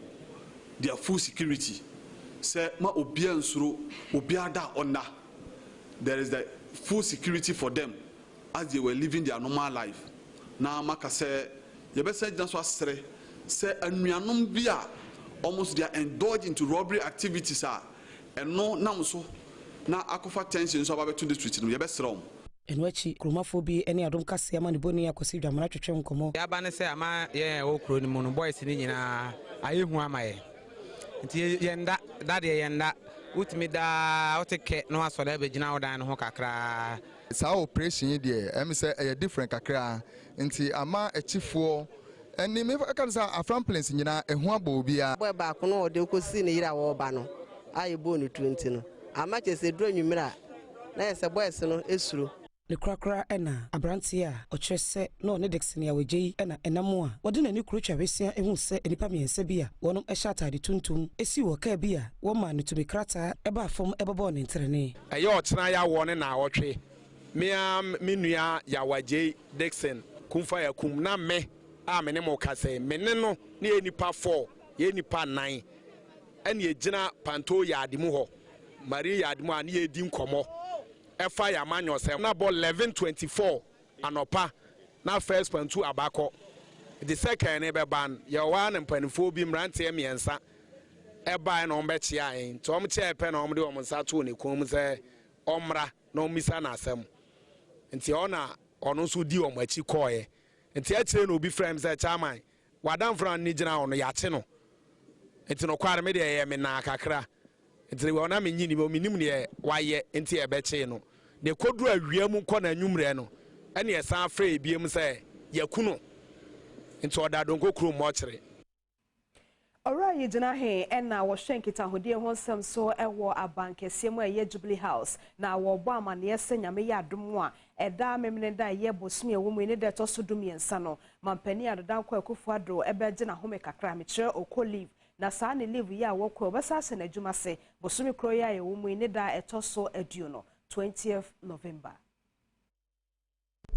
their full security say ma obia nsuro obia da ona there is the full security for them as they were living their normal life. Now, Maka say, you better say that's what say anuanum bia almost they are indulged into robbery activities and no now so now akofa tension so about to the street you better wrong. Enwachi kromafo ene Adom Kasee ama ne boni akosi dwamana twetwe nkomo ya ba ne se ama ye wo kro ni mu no boys ni nyina ayehu amaye nti yenda dade yenda utimi da oteke no asole be gina wodan ho kakra sa operation de em say e different kakra nti ama echifo eni me kan sa Afram Plains nyina ehu abo bia boy ba ko no de kosi ne yira wo ba no aye bo no 20 no ama chese dro nwumira na yese boys no esuro ne krakra ena abrantia ochese no ne dexin ya wejei ena enamo a wode na ni kurutwa wesia ehu se enipa miense bia wonom ehya atade tuntum esi wo ka bia wo ma ne tumi krata eba fom ebebo ne ntrene eye ochena ya wo ne na wotwe me nua ya wajei dexin kumfa ya kum na me a me ne mo kase me ne no ne enipa 4 ye enipa 9 ene ejina panto ya adimu ho mari ya adimu ani edi nkomo efa ya manyo se na ball 11:24 anopa na first pantu abako the second ne be ban ye wa ne mpanifo bi mrante miensa e ban na ombe chia en to om chia pe na om de om sa to ne kom se omra na omisa na asem nti ona ono so di om achi koye nti a kire no obi frame se chairman wadan fran ni gina ono ya che no nti no kware me de ye me na kakra nti we ona me nyini me minim ne waye nti e be che no ne kodru awia mu kɔ na nwumre no ene ye san fra ebiem se yakuno nti oda donko kro mo kire Ora yigina he na wo hwenkita hodie ho nsem so ewo abankese mu eye Jubilee House na wo bo amane yese nyame ya adom a eda memne da ye bosumi ewo mu ne de to so dum yensa no mampani adodan kwa akufu adro ebeje na home kakra me kire oko leave na saa ne leave ya wo kwa obesa se na adwuma se bosumi kro ya ewo mu ne da eto so aduo no 20th November.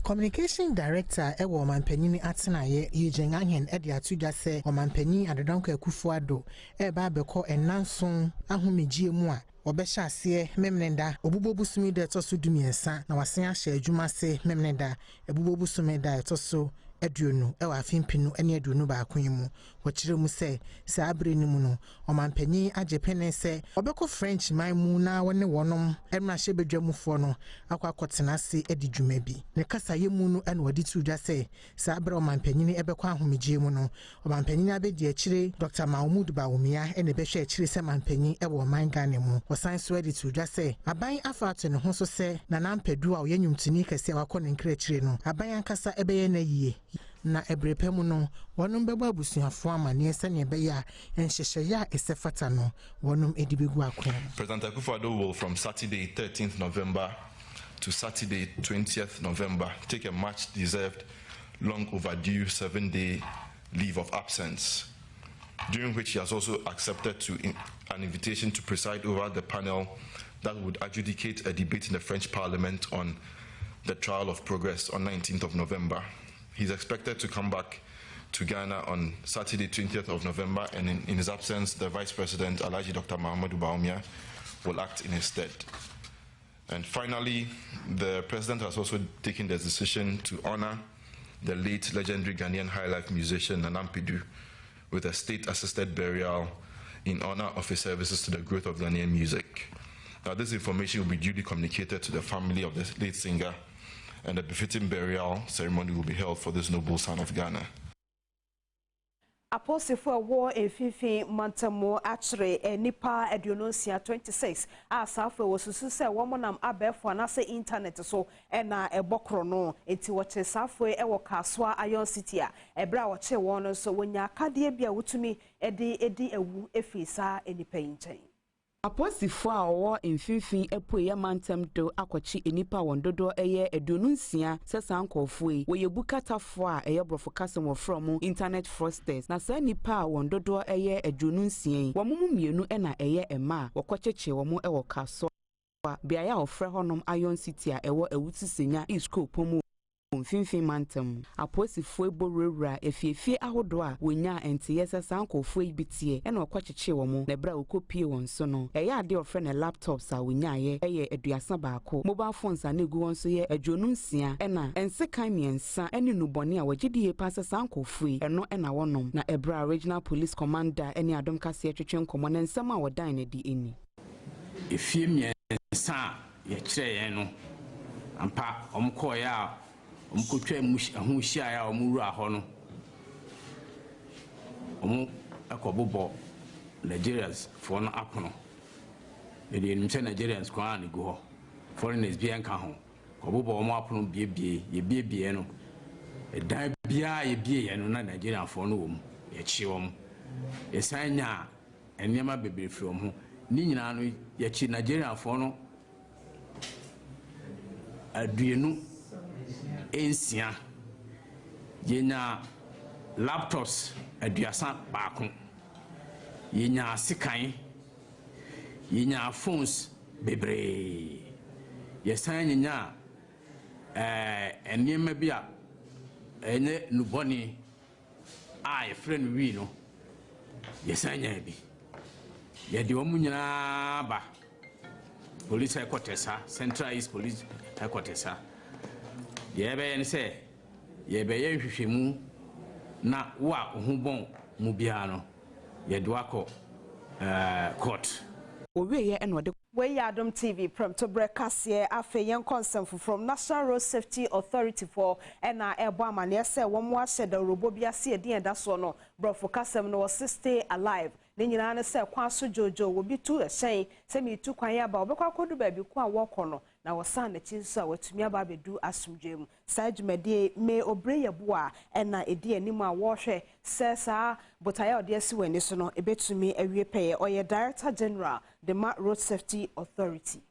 Communication Director ewo Omanpanyin Atenaye Eugene Ahen ede atudwa se Omanpanyin Adodanko Akufuado eba abekọ enanson ahomegie mu a obehya ase memnenda obubobusumi de to so dumiensa na wasen ahye adwuma se memnenda ebubobusumi da to so aduonu ewa afimpinu ene aduonu ba akwan mu wokire mu se abre ni mu no Omanpanyin agepene se obekọ French man mu na wone wonom emra hye bedwamufo no akwakotena se edi dwuma bi ne kasa ye mu no ene wadi tudwa se abre Omanpanyin ebekọ ahomegie mu no Omanpanyin abedi akire Dr. Mahmoud Bawumia ene behwe akire se Manpanyin ewo man Ghana mu wasan so edi tudwa se aban afato ne ho so se na nampadu a oyanyumtini kase wakọ ne nkra akire no aban ankasa ebeye na yie na ebrepemu no wonum beba abusuafo amane sene beya enhyehye ya esefata no wonum edibegu akwa. President Akufo-Addo will from Saturday 13th November to Saturday 20th November take a much deserved long overdue 7-day leave of absence, during which he has also accepted an invitation to preside over the panel that would adjudicate a debate in the French Parliament on the trial of progress on 19th of November. He's expected to come back to Ghana on Saturday 20th of November, and in his absence, the Vice President, Alhaji Dr. Mahmoud Bawumia, will act in his stead. And finally, the President has also taken the decision to honor the late legendary Ghanaian highlife musician Nanampidou with a state-assisted burial in honor of his services to the growth of Ghanaian music. Now, this information will be duly communicated to the family of the late singer, and a befitting burial ceremony will be held for this noble son of Ghana. Apostle for war in Fifi Mantamo actually nipa Edionosia 26 asafe wosusu se womonam abefo na se internet so na ebokro no enti woche safo e wo kaswa Iron City a ebra woche won so wonya akade bia wotumi edi ewu efisa enipa nchen. Aposifo a wo mfimfin epoye mantem do akwachi enipa wondodo eye edununsia sesankofo yi woye bukatafo a eye brofo kasem wo from internet fraudsters na sa nipa wondodo eye edununsia wo mumu mienu na eye ema wokwacheche wo mu ewo kaso bia ya ofre honom Iron City a ewo ewutisenya isko pomu mfimfin mantem aposifo eborura efiefie ahodo a wonya entiye sesankofo yi bitie na okwacheche wo mu na bra okopie won so no eye ade ofre na laptops a wonya ye eye eduasa baako mobile phones a negu won so ye adwonunsia na ensekan miensa ene nubone a wagidie pa sesankofo yi eno na wonom na ebra regional police commander ene Adom Kasee twetwe nkomo na nsema wodan na di eni efie miensa ye kire yen no ampa omkoya omkotwa ahuhia ya omuru aho no akobobo Nigerians for no apono the Nigerians kwa na go foreigners bi enka ho kobobo omo apono biebie no edan bia ye no na Nigerian for no wom ye chi wom esanya enema bebere from ho ni nyina no ye chi Nigerian for no aduenu ensia yenya laptops aduasa baako yenya sikan yenya phones bebre yesan yenya enema bia ene nuboni a friend wi no yesan nya bi yede wo munyina ba police headquarters Central East Police headquarters yebe yen se yebe ye hwehwemu na wa ohubon mu bia no ye do akọ court owe eno de we Adom TV Premotobre Kasee afe yen consent from National Road Safety Authority for na ebo amane se wo mo ahye da robo bia se edin da so no brofo kasem no stay alive ne nyina ne se kwa so jojo wo bi tu ehyen se mi tu kwan ya ba obekwa akodu ba bi kwa wo kono na wosan na chinso a watumi aba bedu asumdwem sajumede me obreye boa na edi anim a wo hwe se sa botaya ode si wani so no ebetumi awie peye oye Director General the Road Safety Authority.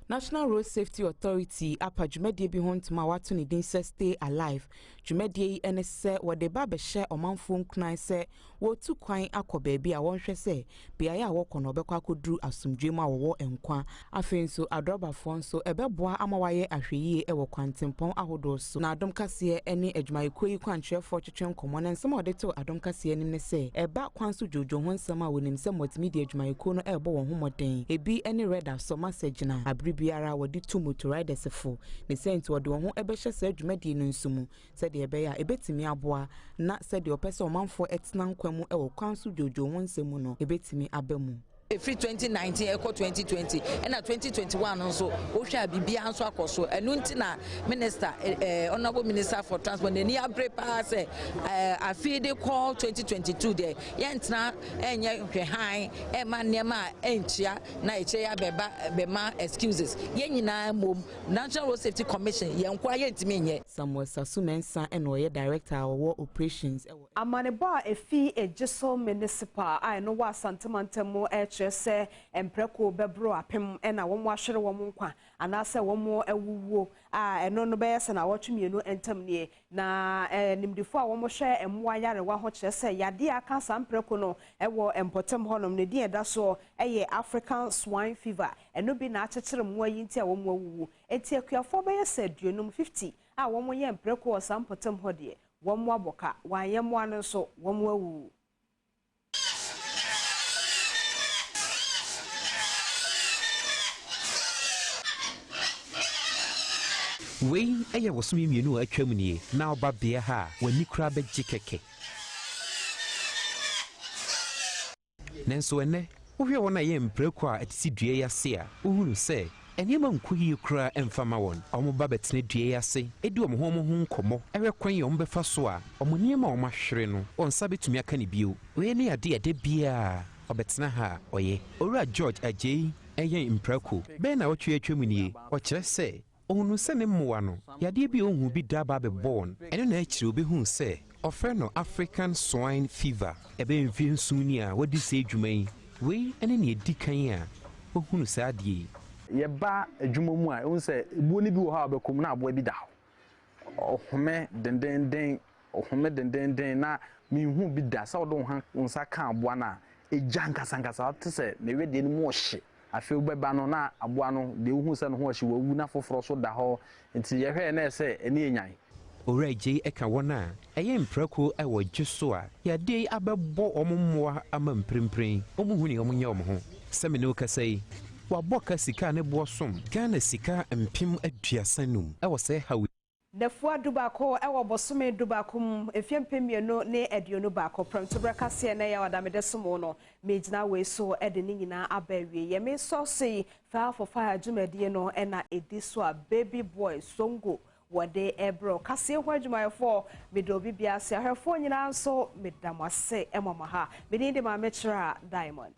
National Road Safety Authority apa dwumedie bi hontuma wato ne din se stay alive dwumedie ene se wode ba be hye omanfo nkran se wo tu kwan akoba bi a wonhwe se bia ya wokọ no obekwa koduru asumdwem a wo enkwa afenso adrobafo nso ebeboa amawaye ahweyie ewo kwantempon ahodo so na Adom Kasee ene adwumayekoi kwantrefo twetwe nkomo na nsema ode to Adom Kasee nim ne se eba kwanso jojo ho nsema wonim se multimedia adwumayeko no ebo won homoden ebi ene reda so message na biara wodi two motor riders fo ne sent wodi ho ebehye sa adwumadi no nsumu se de ebe ya ebetimi aboa na se de opese omanfo etena nkwamu ewo kwanso jojo ho nsemu no ebetimi abamu free 2019 eco 2020 and 2021 also ohwa bibia anso akoso enu ntina minister honorable minister for transport ni abrepa say afide call 2022 there yentina enye hwehan e ma nema enchia na eche ya bema excuses yenyina mom National Road Safety Commission yenkwa yentimi nye Samuel Sasumensa and oye director of operations amaneba efi ejiso municipal I know wa santamantamo se empreko bebro apem na wo mo ahwere wo mo nkwa anase wo mo awuwo eno no be se na wotwemienu entam nie na nimdifo a wo mo hwe emwa yarewa ho kire se yade aka sampreko no ewo empotem honom ne die da so eye African swine fever eno bi na achekere mo ayi nti a wo mo awuwo enti akuafo be se duonum 50 a wo mo ye empreko o sampotem ho de wo mo aboka wanye mo anu so wo mo awuwo. Wei eye wosumi mienu atwam nie na oba bia ha wani kura begye keke. Nenso ene wohwe wona ye mpreko a atisi dua yase a wohunu se enema nkuhi kura emfama won omoba betene dua yase edi omho nkomo ewe kwan ye ombefa so a omoniema omahwere no onsa betumi aka ne bio we ne ade bia obetena ha oye owura George Ajay eye mpreko be na wotwe atwam nie o kire se ohunu se ne mmoa no yade bi ohun bi da ba be born eno na akire obehu se offer no African swine fever ebe mfi nsumni a wadi se adwuman we ene ne edikan a ohunu se ade ye ba adwuma mu a ehun se buo ni bi wo ha obekom na abo bi da ohome denden na mi hu bi da sa odo ha nsa ka abo na eja nkasa te se na we de ni mu ohye afi ubeba no na abo no de hu se no ho ohye wawu na foforo so da ho nti ye hwe na ese ene enyan Owura Ajay eka wona eye mprako ewo gyeso a yade abebo ommoa ama mprempren omuhuni omunye omho semene okasai waboka sika ne bosom Ghana sika mpim aduasanum ewo se hawi Nefua dubako ewo bosome dubakum efiempemieno ne aduonu bako Premotobre Kasee na ya wadamede somo no mejina we so ede ni nyina abawie ye me so sei fa for fire dwumadie no ena ediso a baby boy songo wode ebro Kasee ho adwumayefo medobi bia se ahwefo nyina nso medamase emama ha medinde ma mechira Diamond